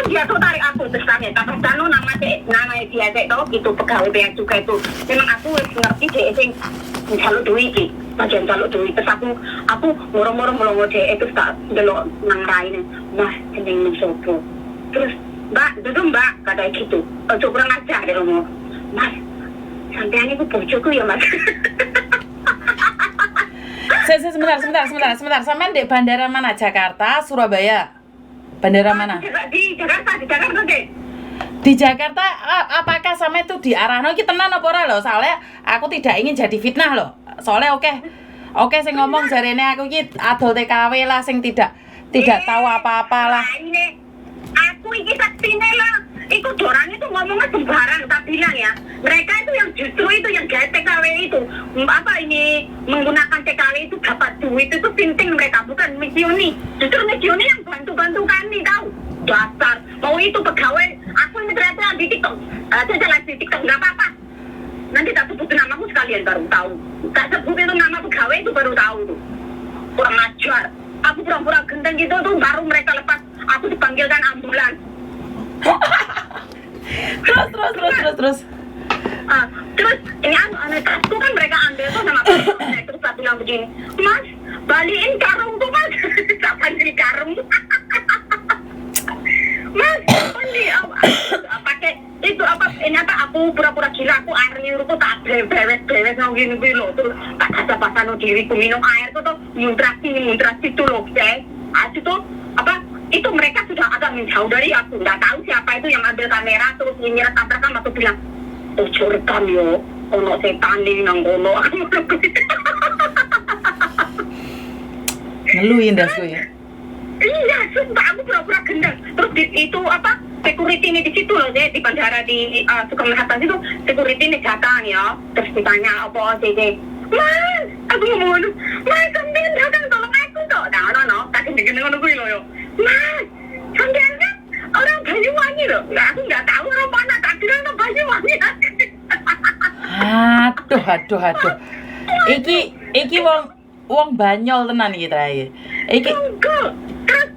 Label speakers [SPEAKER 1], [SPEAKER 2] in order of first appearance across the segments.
[SPEAKER 1] dia tuh tarik aku terus tanya tapi tanu nama dia cek tau gitu pegawai bea cukai itu memang aku ngerti deh sing jaluk duit iki bagian jaluk duit terus aku moro-moro melongo deh itu tak delok nang raine mas jeneng sopo terus mbak duduk mbak kata gitu ojo kurang ajar deh ngomong mas sampean iku bojoku ya mas.
[SPEAKER 2] Sebentar. Sampean di bandara mana? Jakarta, Surabaya? Bandara mana?
[SPEAKER 1] Di Jakarta deh.
[SPEAKER 2] Di Jakarta, apakah sampe itu diarahno iki tenan apa ora lho? Soalnya aku tidak ingin jadi fitnah loh. Soalnya oke sing ngomong jarene aku iki adol TKW lah sing tidak tahu apa-apa lah.
[SPEAKER 1] Aku iki saksine lah. Iku dorangnya tuh ngomongnya sembarang tak bilang ya. Mereka itu yang justru itu yang gaya TKW itu apa ini menggunakan TKW itu dapat duit itu penting mereka bukan misioni. Justru misioni yang bantu kami tahu. Dasar mau itu pegawai aku ini ternyata di TikTok. Saya live di TikTok nggak apa-apa. Nanti tak sebutin namaku sekalian baru tahu. Tak sebut itu nama pegawai itu baru tahu tuh. Kurang ajar. Aku pura-pura gendeng gitu tuh baru mereka lepas. Aku dipanggilkan ambulans.
[SPEAKER 2] Terus
[SPEAKER 1] terus ini aku kan mereka ambil tuh sama aku terus aku bilang begini mas balikin karung tuh mas kapan jadi karung mas ini pakai itu apa ini apa aku pura-pura gila aku air nyuruhku tak bewes nang gini loh terus tak ada pasano diriku minum air tuh muntrasi tuh loh itu tuh apa itu mereka sudah agak menjauh dari aku nggak tahu siapa itu yang ambil kamera terus nyirat tabrakan aku bilang ojo rekam yo ono setan ning nang kono
[SPEAKER 2] ngeluhin dasku ya.
[SPEAKER 1] Iya sumpah aku pura-pura gendeng terus itu apa security ini di situ loh deh di bandara di Soekarno Hatta itu security ini datang ya terus ditanya apa sih mas aku ngomong mas sampean datang tolong aku toh no tak gendeng ngono kuwi lho yo mas sampean kan orang Banyuwangi loh aku nggak tahu orang mana tak bilang orang Banyuwangi
[SPEAKER 2] aduh iki wong Banyol tenan iki terakhir iki
[SPEAKER 1] enggak terus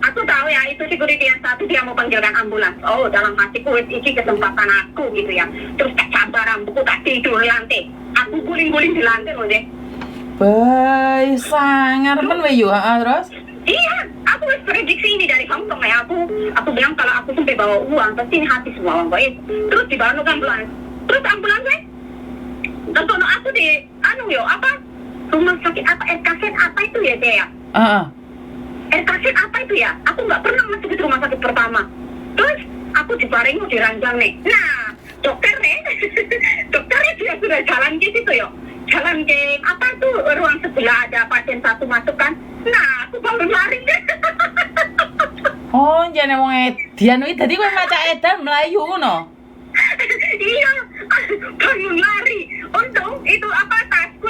[SPEAKER 1] aku tahu ya itu security yang satu dia mau panggilkan ambulans oh dalam hatiku iki kesempatan aku gitu ya terus tak sabar rambutku tak tidur di lantai aku guling-guling di lantai loh deh
[SPEAKER 2] baik sangar men weyo terus
[SPEAKER 1] iya aku wis prediksi ini dari kamu sama ya aku bilang kalau aku sampai bawa uang pasti ini habis semua uang gue terus dibawa ke ambulans terus ambulans tentu aku di apa rumah sakit apa RKZ apa itu ya dia ya RKZ apa itu ya aku nggak pernah masuk ke rumah sakit pertama terus aku dibaring di ranjang nih nah dokternya dia sudah jalan ke situ ya jalan ke apa tuh ruang sebelah ada pasien satu masuk kan nah aku bangun lari deh
[SPEAKER 2] oh jane wong edian kuwi dadi kowe maca edan mlayu ngono
[SPEAKER 1] iya bangun lari untung itu apa tasku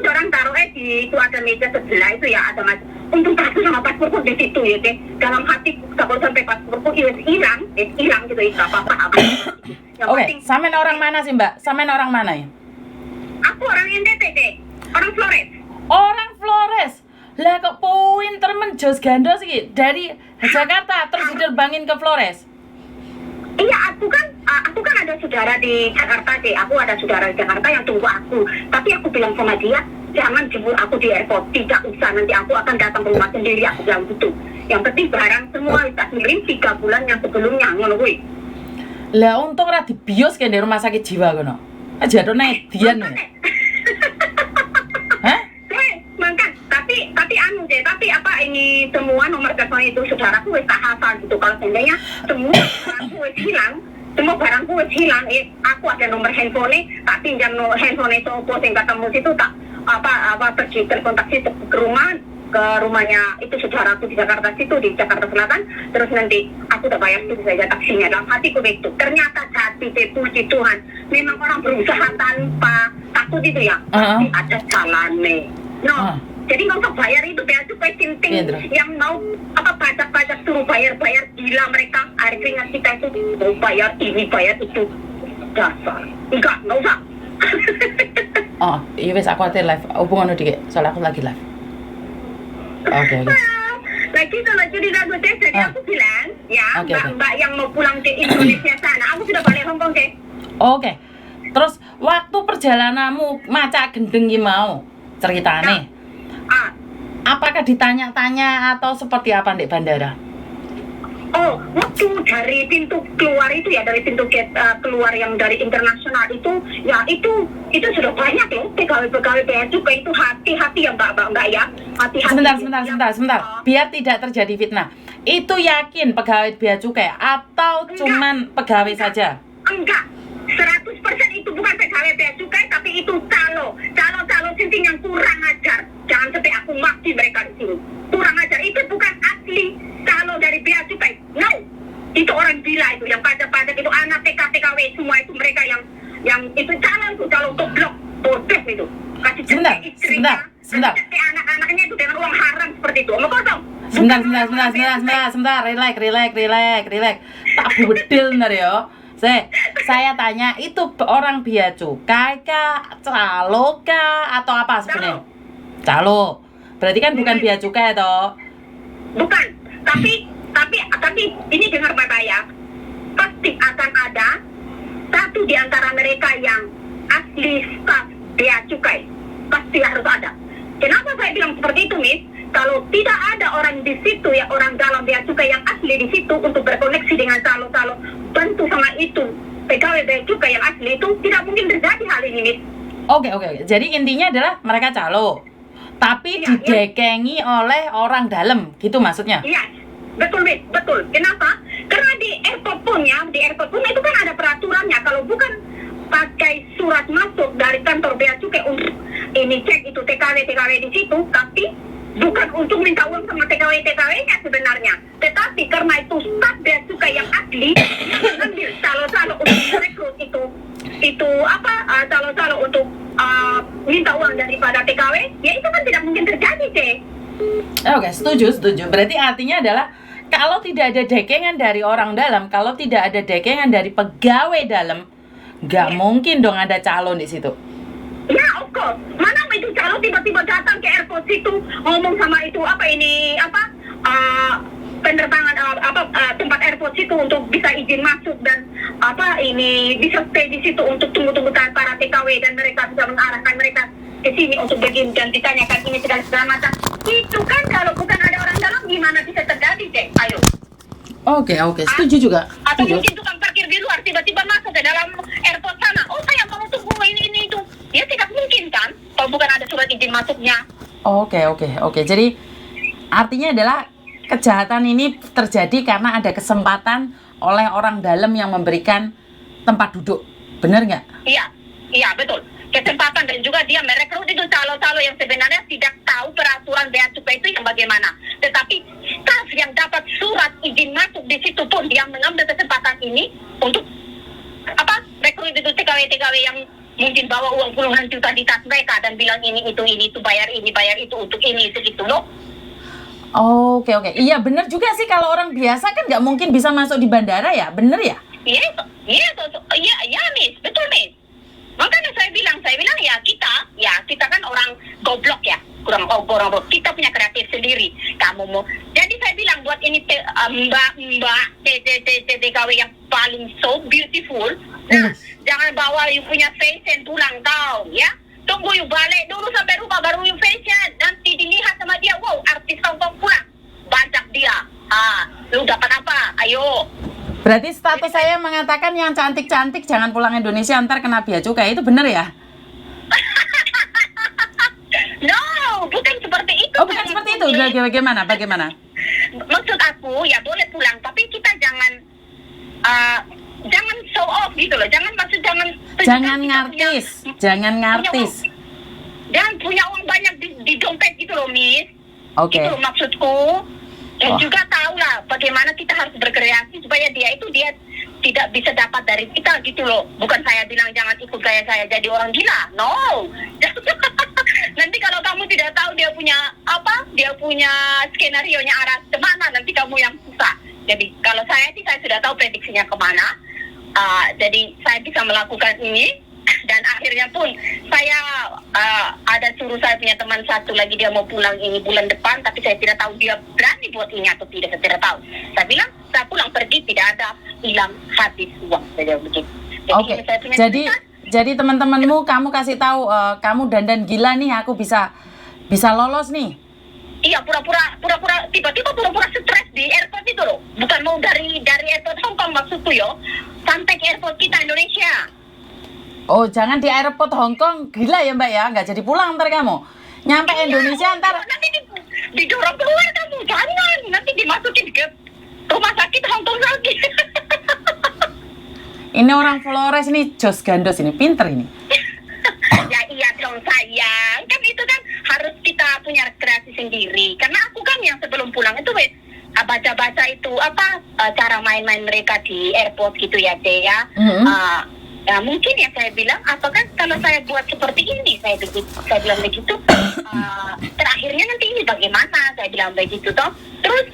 [SPEAKER 1] orang taruh di itu ada meja sebelah itu ya ada mas untung tasku sama pasporku di situ ya deh dalam hati kalau sampai pasporku hilang gitu itu apa
[SPEAKER 2] oke sampean orang mana sih mbak sampean orang mana ya
[SPEAKER 1] aku orang NTT deh
[SPEAKER 2] orang Flores lah kok pinter menjos gandos iki dari Jakarta terus diterbangin ke Flores
[SPEAKER 1] iya aku kan ada saudara di Jakarta sih aku ada saudara di Jakarta yang tunggu aku tapi aku bilang sama dia jangan jemput aku di airport tidak usah nanti aku akan datang ke rumah sendiri aku bilang gitu yang penting barang semua tak kirim 3 bulan yang sebelumnya ngono kuwi
[SPEAKER 2] lah untung ora dibios ke di rumah sakit jiwa kono aja to edian tapi
[SPEAKER 1] apa ini semua nomor telepon itu saudaraku wis tak hafal gitu kalau seandainya semua barangku wis hilang aku ada nomor handphone tak pinjam handphone sopo sing ketemu situ tak apa pergi telepon taksi ke rumahnya itu saudaraku di Jakarta situ di Jakarta Selatan terus nanti aku udah bayar itu saja taksinya dalam hatiku itu ternyata jati puji Tuhan memang orang berusaha tanpa takut itu ya pasti ada jalannya jadi nggak usah bayar itu biar supaya tinting yang mau apa pajak suruh bayar gila mereka air keringat kita itu mau bayar ini bayar itu dasar nggak usah
[SPEAKER 2] iya wes aku hati live hubungan udah soalnya aku lagi live oke
[SPEAKER 1] lagi di lagu tes jadi aku bilang ya,
[SPEAKER 2] Oke, oke.
[SPEAKER 1] mbak yang mau pulang ke Indonesia sana. Aku sudah balik Hong Kong deh.
[SPEAKER 2] Oke. Terus waktu perjalananmu macak gendeng ki mau ceritane.
[SPEAKER 1] Ah,
[SPEAKER 2] Apakah ditanya-tanya atau seperti apa di bandara?
[SPEAKER 1] oh, waktu dari pintu keluar itu ya, dari pintu gate keluar yang dari internasional itu, ya itu sudah banyak loh pegawai-pegawai bea cukai itu, hati-hati ya mbak ya, hati-hati.
[SPEAKER 2] Sebentar. Biar tidak terjadi fitnah. Itu yakin pegawai bea cukai atau cuman pegawai saja?
[SPEAKER 1] Enggak, 100% itu bukan pegawai bea cukai, tapi itu calo sinting yang kurang ajar. Jangan sampai aku maki mereka di sini. Kurang ajar, itu bukan asli calo dari bea cukai. No, itu orang gila itu, yang pajak-pajak itu, anak TKW semua itu, mereka yang itu calo goblok, bodoh itu. Kasih
[SPEAKER 2] Sebentar.
[SPEAKER 1] kasih cek anak-anaknya itu dengan uang haram seperti itu. Omong kosong.
[SPEAKER 2] Sebentar, relax. Tak bedil bener ya. Saya tanya, itu orang bea cukai kah, calo kah, atau apa sebenarnya? Calo. Berarti kan bukan bea cukai toh?
[SPEAKER 1] Bukan, tapi ini dengar Bapak ya, pasti akan ada satu di antara mereka yang asli staf bea cukai, pasti harus ada. Kenapa saya bilang seperti itu, Miss? Kalau tidak ada orang di situ ya, orang dalam bea cukai yang asli di situ untuk berkoneksi dengan calo-calo, tentu sama itu pegawai bea cukai yang asli itu tidak mungkin terjadi hal ini, Miss.
[SPEAKER 2] Oke. Jadi intinya adalah mereka calo, tapi
[SPEAKER 1] Iya,
[SPEAKER 2] didekengi oleh orang dalam, gitu maksudnya?
[SPEAKER 1] Iya, betul, Miss, betul. Kenapa? Karena di airport pun itu kan ada peraturannya. Kalau bukan pakai surat masuk dari kantor bea cukai untuk ini cek itu TKW di situ, tapi bukan untuk minta uang sama TKW-nya sebenarnya. Tetapi karena itu staf bea cukai yang asli yang mengambil calo-calo untuk merekrut itu calo-calo untuk minta uang daripada TKW, ya itu kan tidak mungkin terjadi, Cek.
[SPEAKER 2] Oke, setuju. Berarti artinya adalah kalau tidak ada dekengan dari orang dalam, kalau tidak ada dekengan dari pegawai dalam, nggak mungkin dong ada calon di situ.
[SPEAKER 1] Ya, of course. Mana itu calo tiba-tiba datang ke airport situ ngomong sama itu penerbangan tempat airport situ untuk bisa izin masuk dan bisa stay di situ untuk tunggu para TKW dan mereka bisa mengarahkan mereka ke sini untuk begini dan ditanyakan ini segala macam. Itu kan kalau bukan ada orang dalam gimana bisa terjadi, Cek? Ayo.
[SPEAKER 2] Oke, setuju juga.
[SPEAKER 1] Atau
[SPEAKER 2] Setuju.
[SPEAKER 1] mungkin tukang parkir di luar tiba-tiba masuk ke dalam airport sana. Oh, saya mau tunggu ini itu. Ya tidak mungkin kan kalau bukan ada surat izin masuknya.
[SPEAKER 2] Oke. Jadi artinya adalah kejahatan ini terjadi karena ada kesempatan oleh orang dalam yang memberikan tempat duduk. Benar nggak?
[SPEAKER 1] Iya, betul. Kesempatan dan juga dia merekrut itu calo-calo yang sebenarnya tidak tahu peraturan bea cukai itu yang bagaimana. Tetapi staf yang dapat surat izin masuk di situ pun dia mengambil kesempatan ini untuk rekrut itu TKW yang mungkin bawa uang puluhan juta di tas mereka dan bilang ini itu bayar itu untuk ini itu gitu loh.
[SPEAKER 2] Oke. Iya benar juga sih, kalau orang biasa kan nggak mungkin bisa masuk di bandara ya, bener ya?
[SPEAKER 1] Iya, Miss, betul, Miss. Makanya saya bilang ya kita kan orang goblok ya, kurang orang goblok. Kita punya kreatif sendiri. Kamu mau, jadi saya bilang buat ini mbak TKW yang paling so beautiful. Nah, jangan bawa you punya fashion pulang kau, ya. Tunggu you balik dulu sampai rumah baru you fashion. Nanti dilihat sama dia, wow, artis Hongkong pulang, bajak dia. Lu dapat apa? Ayo.
[SPEAKER 2] Berarti status saya mengatakan yang cantik-cantik jangan pulang Indonesia ntar kena bea cukai, itu bener ya?
[SPEAKER 1] No, bukan seperti itu.
[SPEAKER 2] Oh, bukan seperti itu. Bagaimana?
[SPEAKER 1] Maksud aku ya boleh pulang, tapi kita jangan show off gitu loh. Jangan ngartis. Jangan punya uang banyak di dompet gitu loh, Miss.
[SPEAKER 2] Oke.
[SPEAKER 1] Itu maksudku. Dan juga tahulah bagaimana kita harus berkreasi supaya dia tidak bisa dapat dari kita gitu loh. Bukan saya bilang jangan ikut gaya saya jadi orang gila. No. Nanti kalau kamu tidak tahu dia punya skenario-nya arah kemana, nanti kamu yang susah. Jadi kalau saya sudah tahu prediksinya kemana. Jadi saya bisa melakukan ini. Dan akhirnya pun saya ada suruh saya punya teman satu lagi, dia mau pulang ini bulan depan, tapi saya tidak tahu dia berani buat ini atau tidak, saya tidak tahu. Saya bilang saya pulang tidak ada hilang habis uang saja begitu.
[SPEAKER 2] Oke.
[SPEAKER 1] saya punya
[SPEAKER 2] Jadi
[SPEAKER 1] cerita,
[SPEAKER 2] teman-temanmu kamu kasih tahu kamu dandan gila nih, aku bisa lolos nih.
[SPEAKER 1] iya pura-pura tiba-tiba pura-pura stres di airport itu loh. Bukan mau dari airport Hong Kong maksudku yo, sampai ke airport kita Indonesia.
[SPEAKER 2] Oh, jangan di airport Hong Kong, gila ya Mbak ya, nggak jadi pulang ntar kamu. Nyampe Indonesia ntar.
[SPEAKER 1] Nanti didorong keluar kamu, jangan. Nanti dimasukin ke rumah sakit Hong Kong lagi.
[SPEAKER 2] Ini orang Flores ini jos gandos ini, pinter ini.
[SPEAKER 1] Ya iya dong sayang, kan itu kan harus kita punya rekreasi sendiri. Karena aku kan yang sebelum pulang itu baca-baca itu cara main-main mereka di airport gitu ya Teh ya. Ya mungkin ya saya bilang, apakah kalau saya buat seperti ini, saya bilang begitu, terakhirnya nanti ini bagaimana, saya bilang begitu toh. Terus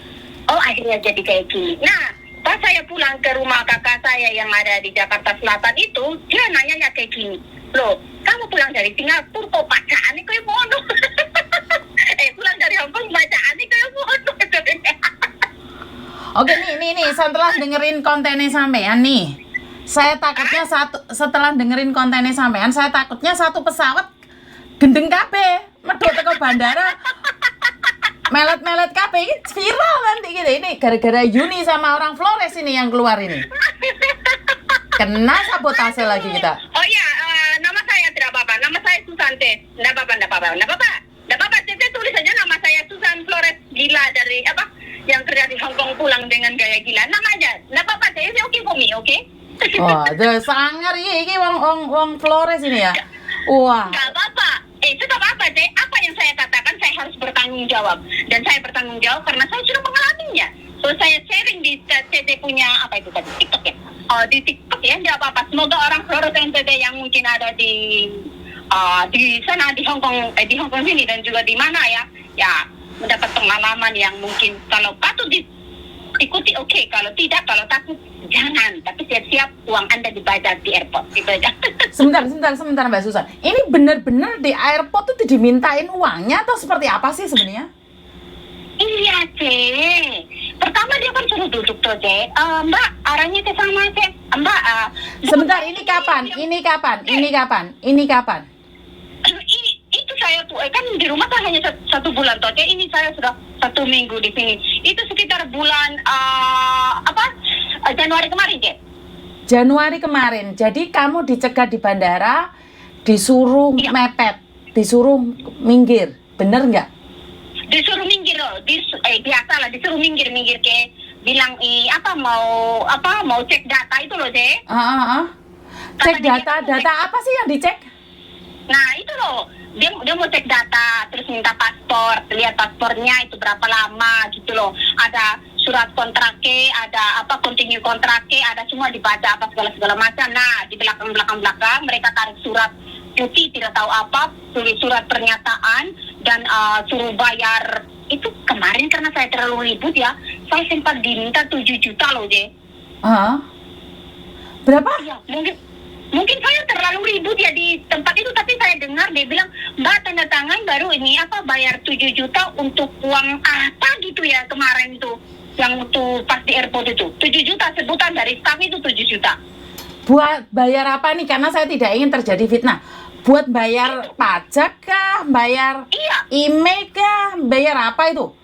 [SPEAKER 1] akhirnya jadi kayak gini. Nah, pas saya pulang ke rumah kakak saya yang ada di Jakarta Selatan itu, dia nanya kayak gini, loh, kamu pulang dari Singapura kok bacaannya kayak bodoh. Pulang dari Hong Kong bacaannya kayak bodoh.
[SPEAKER 2] Oke, nih, setelah dengerin kontennya sampean nih. Saya takutnya setelah dengerin kontennya sampean, saya takutnya satu pesawat gendeng kabeh, medhot teko bandara. Melet-melet kabeh ini viral nanti gitu. Ini gara-gara Yuni sama orang Flores ini yang keluar ini. Kena sabotase lagi kita.
[SPEAKER 1] Oh iya, nama saya tidak apa-apa. Nama saya Susante. Tidak apa-apa. Saya tulis saja nama saya Susan Flores Gila dari yang kerja di Hong Kong pulang dengan gaya gila. Nama aja. Tidak apa-apa. Saya oke for me, oke?
[SPEAKER 2] Wah, sangar iki wong Flores ini ya. Wah.
[SPEAKER 1] Gak apa-apa. Tetap apa deh? Apa yang saya katakan saya harus bertanggung jawab. Dan saya bertanggung jawab karena saya sudah mengalaminya. So saya sharing di CT punya TikTok ya. Di TikTok ya, tidak apa-apa. Semoga orang Flores NTT yang mungkin ada di sana di Hong Kong sini dan juga di mana ya mendapat pengalaman yang mungkin kalau patut diikuti oke. Kalau tidak, kalau takut jangan, tapi siap-siap uang Anda dibayar di airport. Itu aja.
[SPEAKER 2] Sebentar Mbak Susan. Ini benar-benar di airport itu dimintain uangnya atau seperti apa sih sebenarnya?
[SPEAKER 1] Iya, Cek. Pertama dia kan suruh duduk tuh, Cek. Mbak, arahnya ke sana, Cek. Mbak,
[SPEAKER 2] sebentar, ini kapan?
[SPEAKER 1] Itu saya tuh, kan di rumah kan hanya satu bulan toh, Cek. Ini saya sudah 1 minggu di sini. Itu sekitar bulan Januari kemarin, Cek.
[SPEAKER 2] Januari kemarin. Jadi kamu dicegat di bandara, disuruh mepet, disuruh minggir. Bener nggak?
[SPEAKER 1] Disuruh minggir loh. Biasalah disuruh minggir ke bilang mau cek data itu loh, Cek.
[SPEAKER 2] Cek data apa sih yang dicek?
[SPEAKER 1] Nah, itu loh. Dia mau cek data, terus minta paspor, lihat paspornya itu berapa lama gitu loh. Ada surat kontraknya, ada continue kontraknya, ada semua dibaca segala macam. Nah, di belakang mereka tarik surat putih tidak tahu apa, tulis surat pernyataan dan suruh bayar. Itu kemarin karena saya terlalu ribut ya, saya sempat diminta 7 juta loh, Je.
[SPEAKER 2] Berapa?
[SPEAKER 1] Ya, mungkin saya terlalu ribut ya di tempat itu, tapi saya dengar dia bilang, Mbak tanda tangan baru ini bayar 7 juta untuk uang apa gitu ya kemarin tuh, yang tuh pas di airport itu 7 juta sebutan dari staff itu 7 juta.
[SPEAKER 2] Buat bayar apa nih? Karena saya tidak ingin terjadi fitnah. Buat bayar pajak kah? Bayar email kah? Bayar apa itu?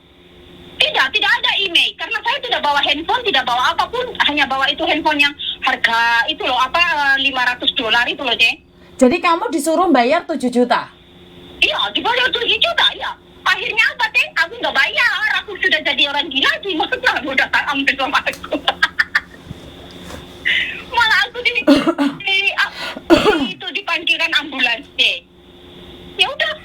[SPEAKER 1] Tidak ada email karena saya tidak bawa handphone, tidak bawa apapun, hanya bawa itu handphone yang harga itu loh $500 itu loh, Je.
[SPEAKER 2] Jadi kamu disuruh bayar 7 juta?
[SPEAKER 1] Iya, dibayar 7 juta ya. Akhirnya apa, Teh? Aku nggak bayar, aku sudah jadi orang gila gimana? Udah ambil sama aku. Malah aku itu dipanggilkan ambulans, deh. Ya udah.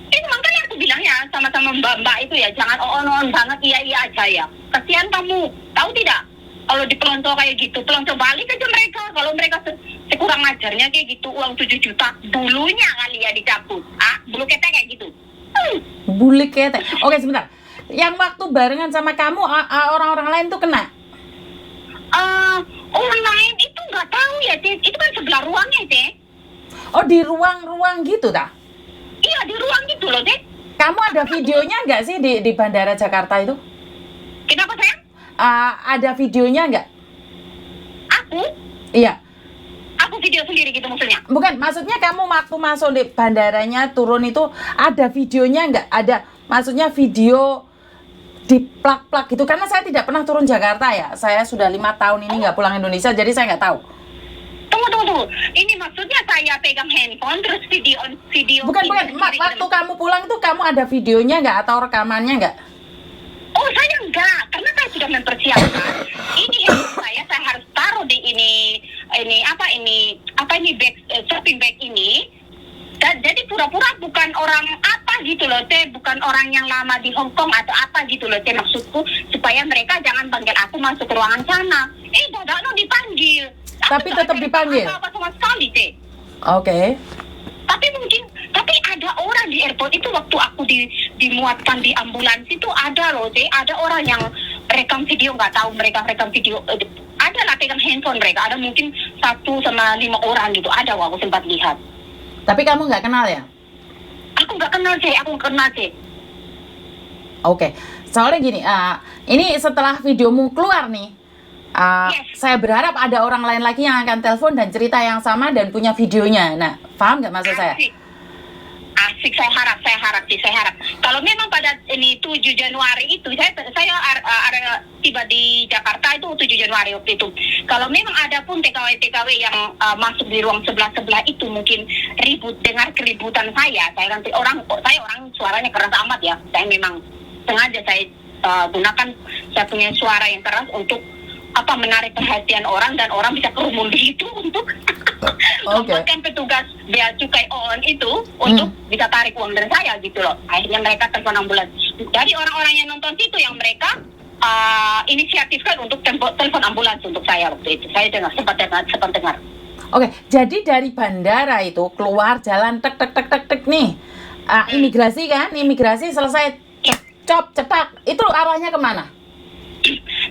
[SPEAKER 1] Itu makanya aku bilang ya sama-sama mbak-mbak itu ya, jangan on banget iya aja ya. Kasihan kamu, tahu tidak? Kalau di pelonco kayak gitu, pelonco balik aja mereka. Kalau mereka sekurang ajarnya kayak gitu, uang 7 juta, bulunya kali ya dicabut. Bulu ketek kayak gitu.
[SPEAKER 2] Bulu ketek. Oke, sebentar. Yang waktu barengan sama kamu, orang-orang lain tuh kena?
[SPEAKER 1] Orang lain itu nggak tahu ya, Teh. Itu kan sebelah ruangnya, Teh.
[SPEAKER 2] Oh, di ruang-ruang gitu, tak?
[SPEAKER 1] Iya, di ruang gitu loh, Teh.
[SPEAKER 2] Kamu ada videonya nggak sih di Bandara Jakarta itu?
[SPEAKER 1] Kenapa, sayang?
[SPEAKER 2] ada videonya nggak?
[SPEAKER 1] Aku
[SPEAKER 2] Iya.
[SPEAKER 1] video sendiri gitu maksudnya.
[SPEAKER 2] Bukan, maksudnya kamu waktu masuk di bandaranya turun itu ada videonya nggak? Ada, maksudnya video di plak-plak gitu. Karena saya tidak pernah turun Jakarta ya. Saya sudah 5 tahun ini nggak pulang Indonesia, jadi saya nggak tahu.
[SPEAKER 1] Tunggu. Ini maksudnya saya pegang handphone terus video.
[SPEAKER 2] Bukan. Waktu kamu pulang itu kamu ada videonya nggak atau rekamannya nggak?
[SPEAKER 1] Oh, saya enggak, karena saya sudah mempersiapkan. Ini handphone saya harus taruh di ini bag, shopping bag ini. Dan jadi pura-pura bukan orang apa gitu loh, teh, bukan orang yang lama di Hong Kong atau apa gitu loh, teh, maksudku supaya mereka jangan panggil aku masuk ke ruangan sana. Dadak no dipanggil.
[SPEAKER 2] Tapi tetap dipanggil.
[SPEAKER 1] Apa sama sekali, teh.
[SPEAKER 2] Oke.
[SPEAKER 1] Tapi ada orang di airport itu waktu aku dimuatkan di ambulans itu ada loh, teh, ada orang yang rekam video, nggak tahu mereka rekam video. Ada lah pegang handphone mereka, ada mungkin 1 sama 5 orang gitu, ada aku sempat lihat.
[SPEAKER 2] Tapi kamu nggak kenal ya?
[SPEAKER 1] Aku nggak kenal, cek.
[SPEAKER 2] Oke. Soalnya gini, ini setelah videomu keluar nih,
[SPEAKER 1] Yes.
[SPEAKER 2] saya berharap ada orang lain lagi yang akan telepon dan cerita yang sama dan punya videonya. Nah, paham nggak maksud saya?
[SPEAKER 1] Asik, saya harap. Kalau memang pada ini 7 Januari itu, saya ada tiba di Jakarta itu 7 Januari waktu itu. Kalau memang ada pun TKW yang masuk di ruang sebelah itu mungkin dengar keributan saya nanti orang suaranya keras amat ya. Saya memang sengaja saya gunakan saya punya suara yang keras untuk menarik perhatian orang dan orang bisa kerumun di situ untuk membuatkan petugas bea cukai on itu untuk bisa tarik uang dari saya gitu loh. Akhirnya mereka telepon ambulans. Dari orang-orang yang nonton itu yang mereka inisiatifkan untuk telepon ambulans untuk saya waktu itu. Saya sempat dengar.
[SPEAKER 2] Oke, jadi dari bandara itu keluar jalan tek nih. Imigrasi selesai cetak. Itu arahnya kemana?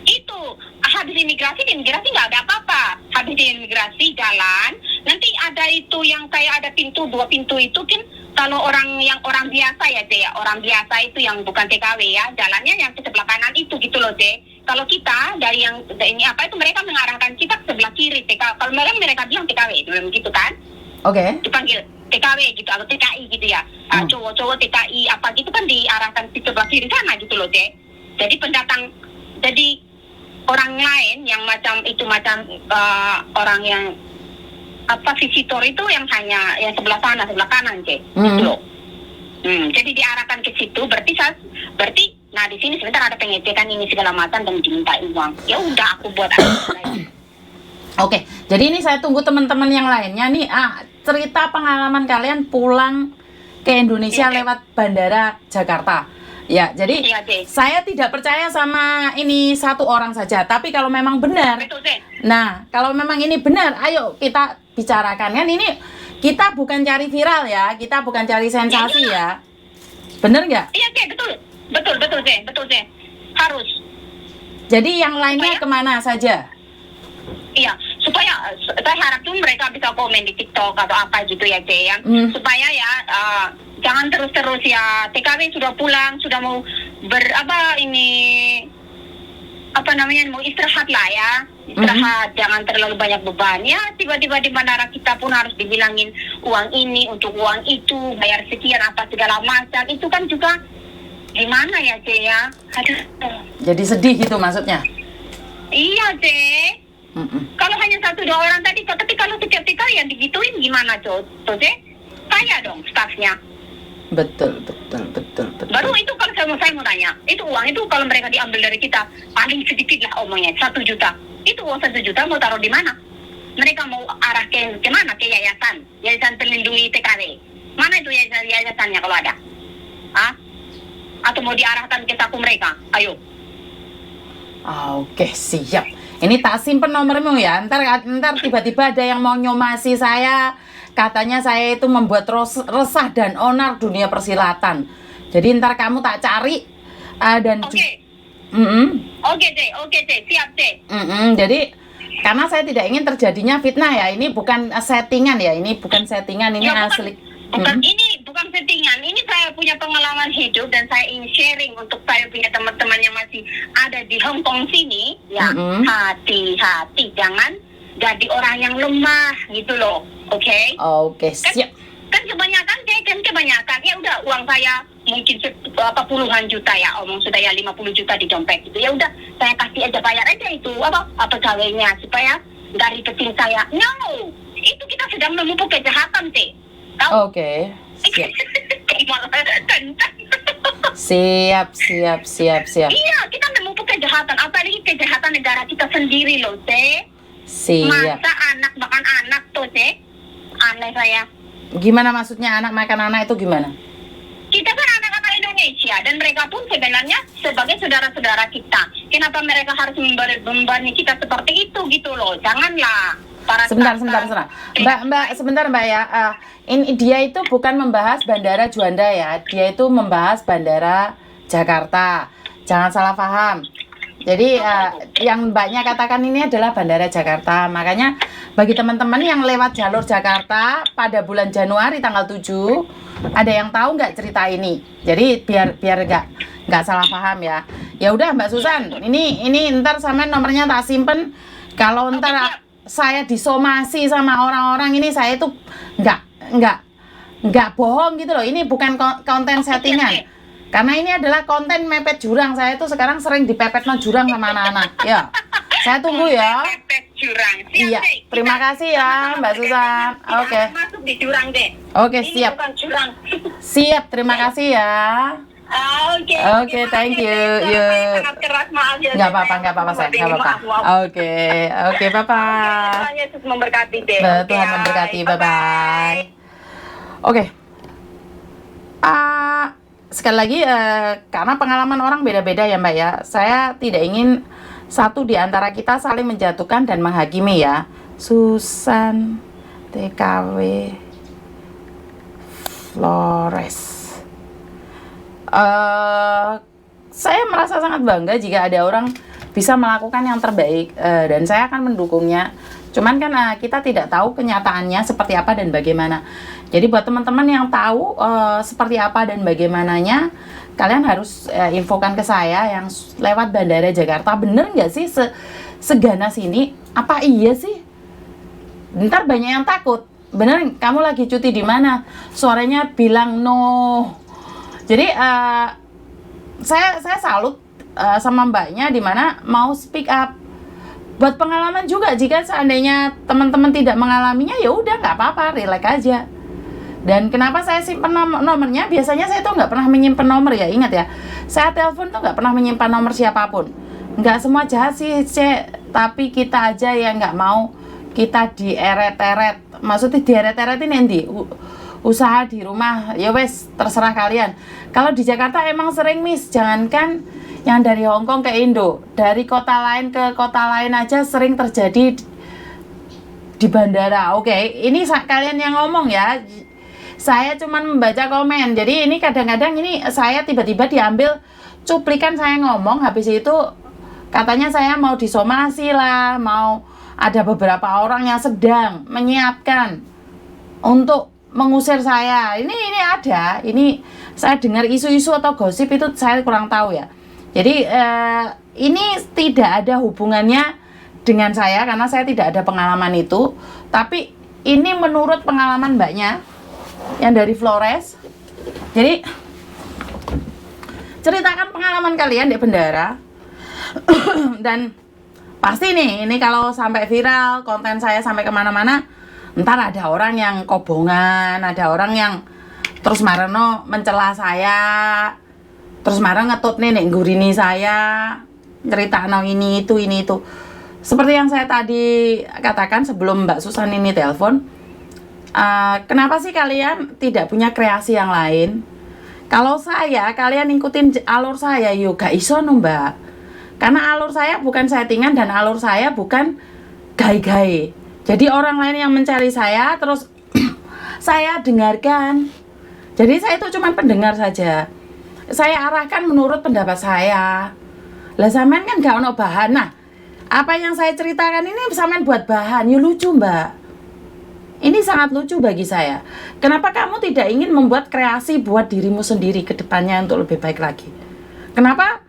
[SPEAKER 1] Itu habis imigrasi nggak ada apa-apa. Habis imigrasi jalan, nanti ada itu yang kayak ada 2 pintu itu kan. Kalau orang biasa ya, teh, orang biasa itu yang bukan TKW ya, jalannya yang ke sebelah kanan itu gitu loh, teh. Kalau kita dari yang ini mereka mengarahkan kita ke sebelah kiri, teh. Kalau mereka bilang TKW itu memang gitu kan?
[SPEAKER 2] Oke.
[SPEAKER 1] Dipanggil TKW gitu atau TKI gitu ya. Cowok-cowok TKI apa gitu kan diarahkan ke sebelah kiri sana gitu loh, teh. Jadi orang lain yang macam orang yang visitor itu yang hanya yang sebelah kanan, cek. Gitu loh. Jadi diarahkan ke situ, berarti nah di sini sebentar ada pengecekan ini segala macam dan diminta uang. Ya udah aku buat
[SPEAKER 2] Oke, jadi ini saya tunggu teman-teman yang lainnya nih. Cerita pengalaman kalian pulang ke Indonesia lewat bandara Jakarta. Ya, jadi saya tidak percaya sama ini 1 orang saja. Tapi kalau memang benar,
[SPEAKER 1] betul, Cek.
[SPEAKER 2] Nah, kalau memang ini benar, ayo kita bicarakan. Kan ini kita bukan cari viral ya, kita bukan cari sensasi ya. Bener nggak?
[SPEAKER 1] Iya, Cek, betul, Cek. Harus.
[SPEAKER 2] Jadi yang lainnya kemana saja?
[SPEAKER 1] Iya, supaya saya harap tuh mereka bisa komen di TikTok atau apa gitu ya, Cek, ya. Supaya ya jangan terus ya, TKW sudah pulang, sudah mau mau istirahat lah ya. Jangan terlalu banyak beban ya. Tiba-tiba di bandara kita pun harus dibilangin uang ini untuk uang itu, bayar sekian apa segala macam. Itu kan juga gimana ya, Cek, ya. Aduh.
[SPEAKER 2] Jadi sedih gitu maksudnya?
[SPEAKER 1] Iya, Cek. Kalau hanya 1-2 orang tadi, tapi kalau setiap yang digituin gimana, Cek? Kaya dong stafnya.
[SPEAKER 2] Betul.
[SPEAKER 1] Baru itu kalau saya mau tanya, itu uang itu kalau mereka diambil dari kita paling sedikit lah omongnya 1 juta. Itu uang 1 juta mau taruh di mana? Mereka mau arah ke mana? Ke yayasan pelindungi TKW. Mana itu yayasannya kalau ada? Atau mau diarahkan ke saku mereka? Ayo.
[SPEAKER 2] Oke, siap. Ini tak simpen nomormu ya. Ntar tiba-tiba ada yang mau nyomasi saya. Katanya saya itu membuat resah dan onar dunia persilatan. Jadi ntar kamu tak cari dan
[SPEAKER 1] Oke. Oke, Cek. Siap, Cek.
[SPEAKER 2] Jadi karena saya tidak ingin terjadinya fitnah ya. Ini bukan settingan ya. Ini bukan settingan, ini
[SPEAKER 1] Ya,
[SPEAKER 2] asli.
[SPEAKER 1] Ini bukan bukan settingan. Ini saya punya pengalaman hidup dan saya ingin sharing untuk saya punya teman-teman yang masih ada di Hong Kong sini. Ya, hati-hati, jangan jadi orang yang lemah gitu loh. Oke?
[SPEAKER 2] Oke, siap.
[SPEAKER 1] Kan kebanyakan ya udah uang saya mungkin puluhan juta ya, omong sudah ya 50 juta di dompet gitu. Ya udah saya kasih aja, bayar aja itu apa pegawainya supaya nggak ribetin saya. No, itu kita sedang memupuk kejahatan sih. Tahu?
[SPEAKER 2] Oke, siap.
[SPEAKER 1] Malah tentang.
[SPEAKER 2] Siap.
[SPEAKER 1] Iya, kita memupuk kejahatan, apalagi kejahatan negara kita sendiri loh, teh.
[SPEAKER 2] Siap.
[SPEAKER 1] Masa anak makan anak tuh, teh? Aneh saya.
[SPEAKER 2] Gimana maksudnya anak makan anak itu gimana?
[SPEAKER 1] Kita kan anak-anak Indonesia dan mereka pun sebenarnya sebagai saudara-saudara kita. Kenapa mereka harus membebani kita seperti itu gitu loh? Janganlah.
[SPEAKER 2] Sebentar. Mbak, sebentar Mbak ya. Ini dia itu bukan membahas Bandara Juanda ya. Dia itu membahas Bandara Jakarta. Jangan salah paham. Jadi yang Mbaknya katakan ini adalah Bandara Jakarta. Makanya bagi teman-teman yang lewat jalur Jakarta pada bulan Januari tanggal 7, ada yang tahu nggak cerita ini? Jadi biar nggak salah paham ya. Ya udah Mbak Susan, ini ntar sama nomornya tak simpen. Kalau ntar saya disomasi sama orang-orang ini, saya itu nggak bohong gitu loh. Ini bukan konten settingan. Karena ini adalah konten mepet jurang. Saya itu sekarang sering dipepet no jurang sama anak-anak. Ya, saya tunggu ya.
[SPEAKER 1] Mepet jurang.
[SPEAKER 2] Iya, terima kasih ya Mbak Susan. Oke.
[SPEAKER 1] Masuk di jurang deh.
[SPEAKER 2] Oke,
[SPEAKER 1] Ini
[SPEAKER 2] siap.
[SPEAKER 1] bukan jurang.
[SPEAKER 2] Siap, terima kasih ya. Oke, thank you. Yuk.
[SPEAKER 1] Sangat keras, maaf ya.
[SPEAKER 2] Nggak apa-apa sayang, nggak apa-apa. Oke, bye-bye.
[SPEAKER 1] Tuhan Yesus memberkati deh.
[SPEAKER 2] Tuhan memberkati, bye-bye. Oke. Sekali lagi, karena pengalaman orang beda-beda ya Mbak ya. Saya tidak ingin satu di antara kita saling menjatuhkan dan menghakimi ya. Susan TKW Flores. Saya merasa sangat bangga jika ada orang bisa melakukan yang terbaik, dan saya akan mendukungnya. Cuman kan kita tidak tahu kenyataannya seperti apa dan bagaimana. Jadi buat teman-teman yang tahu seperti apa dan bagaimananya, kalian harus infokan ke saya yang lewat Bandara Jakarta. Bener nggak sih seganas ini? Apa iya sih? Ntar banyak yang takut. Bener, kamu lagi cuti di mana? Suaranya bilang no. Jadi saya salut sama Mbaknya di mana mau speak up. Buat pengalaman juga, jika seandainya teman-teman tidak mengalaminya, ya udah nggak apa-apa, relax aja. Dan kenapa saya simpan nomornya? Biasanya saya tuh nggak pernah menyimpan nomor ya, ingat ya. Saya telepon tuh nggak pernah menyimpan nomor siapapun. Nggak semua jahat sih, tapi kita aja yang nggak mau kita dieret-eret. Maksudnya dieret-eretin nanti usaha di rumah, ya wes terserah kalian. Kalau di Jakarta emang sering miss, jangankan yang dari Hong Kong ke Indo, dari kota lain ke kota lain aja sering terjadi di bandara. Oke, ini kalian yang ngomong ya. Saya cuman membaca komen. Jadi ini kadang-kadang ini saya tiba-tiba diambil cuplikan saya ngomong, habis itu katanya saya mau disomasi lah, mau ada beberapa orang yang sedang menyiapkan untuk mengusir saya. Ini ada. Ini saya dengar isu-isu atau gosip itu saya kurang tahu ya. Jadi ini tidak ada hubungannya dengan saya karena saya tidak ada pengalaman itu. Tapi ini menurut pengalaman Mbaknya yang dari Flores. Jadi ceritakan pengalaman kalian di bandara. Dan pasti nih, ini kalau sampai viral, konten saya sampai kemana-mana, ntar ada orang yang kobongan, ada orang yang terus marano mencela saya, terus marah ngetut nih gurini saya, cerita no ini itu. Seperti yang saya tadi katakan sebelum Mbak Susan ini telepon, kenapa sih kalian tidak punya kreasi yang lain? Kalau kalian ikutin alur saya, yuk gak iso no Mbak. Karena alur saya bukan settingan dan alur saya bukan gai-gai. Jadi orang lain yang mencari saya, terus saya dengarkan. Jadi saya itu cuma pendengar saja. Saya arahkan menurut pendapat saya. Lah sampean kan gak ono bahan. Nah, apa yang saya ceritakan ini sampean buat bahan, ya lucu Mbak. Ini sangat lucu bagi saya. Kenapa kamu tidak ingin membuat kreasi buat dirimu sendiri ke depannya untuk lebih baik lagi? Kenapa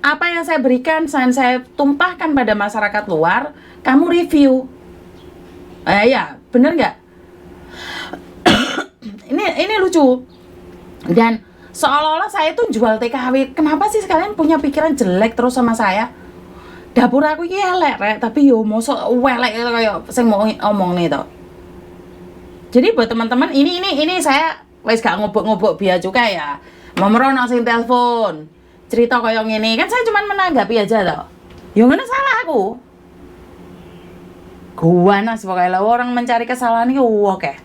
[SPEAKER 2] apa yang saya berikan, saya tumpahkan pada masyarakat luar, kamu review? Ya, bener nggak? Ini lucu. Dan seolah-olah saya tuh jual TKW. Kenapa sih kalian punya pikiran jelek terus sama saya? Dapur aku iki elek rek, tapi yo mosok welek kayak sing mau omong nih toh. Jadi buat teman-teman ini saya wis gak ngobok-ngobok biaya cukai ya. Memerono sing telepon. Cerita koyo ngene, kan saya cuma menanggapi aja toh. Yo ngene salah aku. Gua nas pokoknya orang mencari kesalahan itu oke.